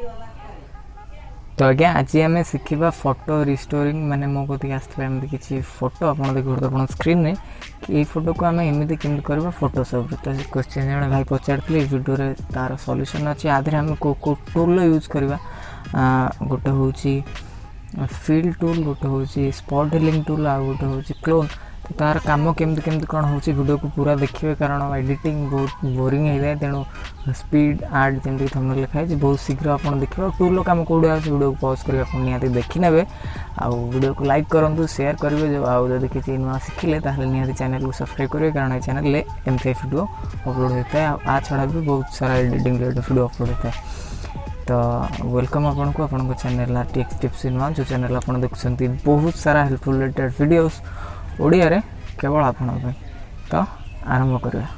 तो आज्ञा आज आम शिखा फोटो रिस्टोरिंग माने मो कति आसला एमती किसी फोटो आप देखते आप स्क्रीन में कि ये फोटो को आम एमती केमी करवा फोटोशॉप तो क्वेश्चन जन भाई पचार वीडियो तार सॉल्यूशन अच्छे आधे आम को टूल यूज करवा गोटे हूँ फिल टूल गोटे हूँ स्पॉट हिलिंग टूल आ गोटे हूँ क्लोन तो तार कम केमती केमती कौन हो वीडियो को पूरा देखिए कारण एडिटिंग बहुत बोरिंग हो जाए तेणु स्पीड आर्ट जमी थंबनेल लिखाई बहुत शीघ्र आप देखिए टूल कम कौटे आ वीडियो को पॉज कर निहाती देखी ने आउ वीडियो को लाइक करूँ शेयर करेंगे जो आदि किसी नुआ शिखिले निहाती चैनल को सब्सक्राइब करेंगे कारण ये चैनल एमती वीडियो अपलोड होता है आ छड़ा भी बहुत सारा एडिटिंग रिलेटेड वीडियो अपलोड होता है। तो वेलकम आपन को आपन चैनल टिप्स नुआ जो चैनल आप देखुं बहुत सारा हेल्पफुल रिलेटेड वीडियोस ओडिया रे केवल आपण तो आरंभ करिया।